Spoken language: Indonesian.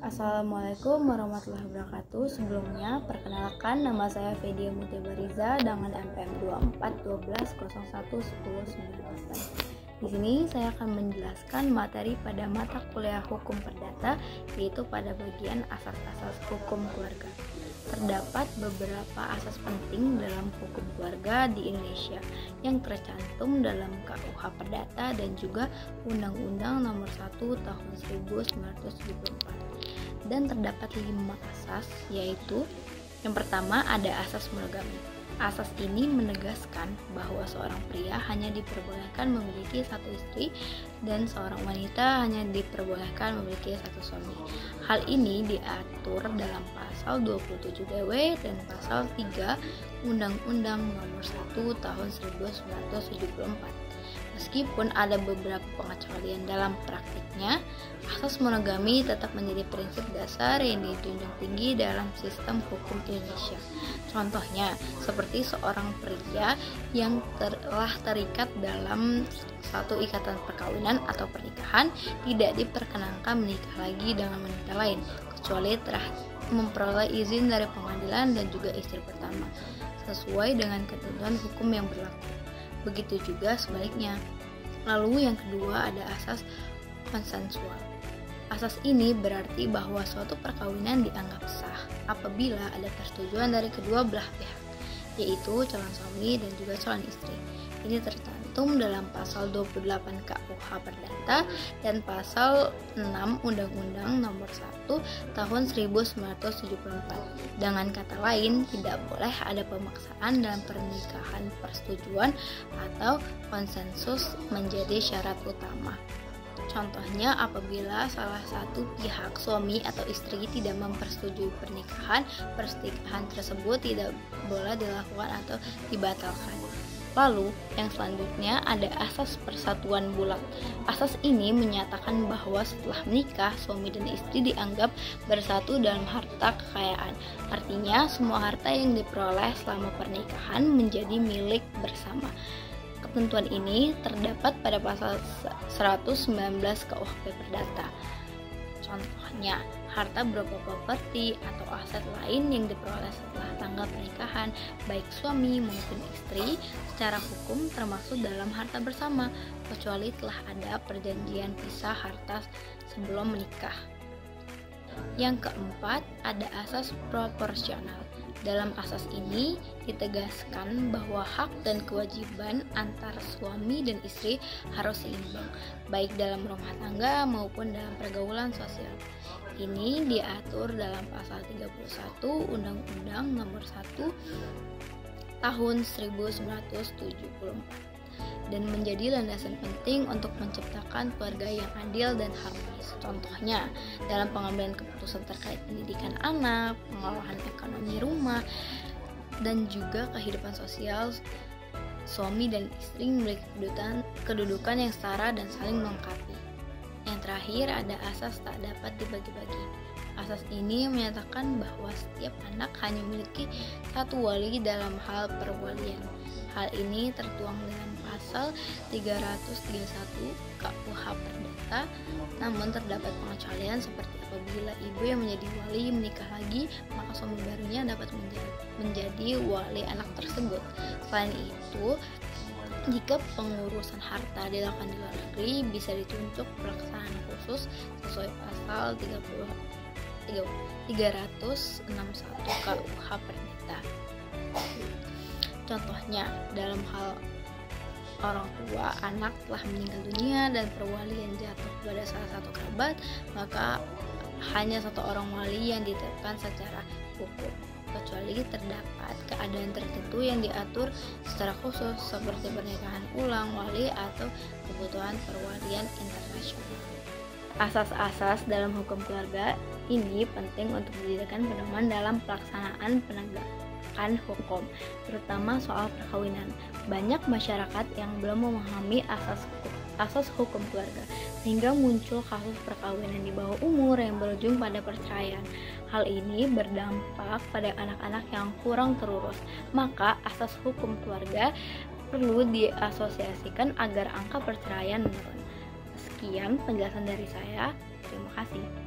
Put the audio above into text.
Assalamualaikum warahmatullahi wabarakatuh. Sebelumnya, perkenalkan nama saya Fedia Mutebariza dengan NPM 2412011098. Di sini saya akan menjelaskan materi pada mata kuliah Hukum Perdata, yaitu pada bagian asas-asas hukum keluarga. Terdapat beberapa asas penting dalam hukum keluarga di Indonesia yang tercantum dalam KUH Perdata dan juga Undang-Undang Nomor 1 Tahun 1974. Dan terdapat 5 asas, yaitu yang pertama ada asas monogami. Asas ini menegaskan bahwa seorang pria hanya diperbolehkan memiliki satu istri dan seorang wanita hanya diperbolehkan memiliki satu suami. Hal ini diatur dalam pasal 27 DW dan pasal 3 Undang-Undang Nomor 1 Tahun 1974. Meskipun ada beberapa pengecualian dalam praktiknya, asas monogami tetap menjadi prinsip dasar yang dijunjung tinggi dalam sistem hukum Indonesia. Contohnya, seperti seorang pria yang telah terikat dalam satu ikatan perkawinan atau pernikahan tidak diperkenankan menikah lagi dengan wanita lain, kecuali telah memperoleh izin dari pengadilan dan juga istri pertama, sesuai dengan ketentuan hukum yang berlaku. Begitu juga sebaliknya. Lalu yang kedua ada asas konsensual. Asas ini berarti bahwa suatu perkawinan dianggap sah apabila ada persetujuan dari kedua belah pihak, yaitu calon suami dan juga calon istri. Ini tercantum dalam pasal 28 KUH Perdata dan pasal 6 Undang-Undang Nomor 1 Tahun 1974. Dengan kata lain, tidak boleh ada pemaksaan dalam pernikahan. Persetujuan atau konsensus menjadi syarat utama. Contohnya, apabila salah satu pihak suami atau istri tidak mempersetujui pernikahan tersebut tidak boleh dilakukan atau dibatalkan. Lalu, yang selanjutnya ada asas persatuan bulat. Asas ini menyatakan bahwa setelah menikah, suami dan istri dianggap bersatu dalam harta kekayaan. Artinya, semua harta yang diperoleh selama pernikahan menjadi milik bersama. Ketentuan ini terdapat pada pasal 119 KUHP Perdata. Contohnya, harta berupa properti atau aset lain yang diperoleh setelah tanggal pernikahan, baik suami maupun istri, secara hukum termasuk dalam harta bersama, kecuali telah ada perjanjian pisah harta sebelum menikah. Yang keempat, ada asas proporsional. Dalam asas ini ditegaskan bahwa hak dan kewajiban antara suami dan istri harus seimbang, baik dalam rumah tangga maupun dalam pergaulan sosial. Ini diatur dalam pasal 31 Undang-Undang Nomor 1 Tahun 1974 dan menjadi landasan penting untuk menciptakan keluarga yang adil dan harmonis. Contohnya, dalam pengambilan keputusan terkait pendidikan anak, pengolahan ekonomi rumah, dan juga kehidupan sosial, suami dan istri memiliki kedudukan yang setara dan saling melengkapi. Yang terakhir ada asas tak dapat dibagi-bagi. Asas ini menyatakan bahwa setiap anak hanya memiliki satu wali dalam hal perwalian. Hal ini tertuang dalam pasal 331 KUH Perdata, namun terdapat pengecualian seperti apabila ibu yang menjadi wali menikah lagi, maka suami barunya dapat menjadi wali anak tersebut. Selain itu, jika pengurusan harta dilakukan di luar negeri, bisa ditunjuk pelaksanaan khusus sesuai pasal 361 KUH Perdata. Contohnya, dalam hal orang tua anak telah meninggal dunia dan perwalian jatuh kepada salah satu kerabat, maka hanya satu orang wali yang ditetapkan secara hukum, kecuali terdapat keadaan tertentu yang diatur secara khusus seperti pernikahan ulang wali atau kebutuhan perwalian internasional. Asas-asas dalam hukum keluarga ini penting untuk dijadikan pedoman dalam pelaksanaan penegakan hukum, terutama soal perkawinan. Banyak masyarakat yang belum memahami asas hukum keluarga, sehingga muncul kasus perkawinan di bawah umur yang berujung pada perceraian. Hal ini berdampak pada anak-anak yang kurang terurus. Maka asas hukum keluarga perlu diasosiasikan agar angka perceraian menurun. Sekian penjelasan dari saya. Terima kasih.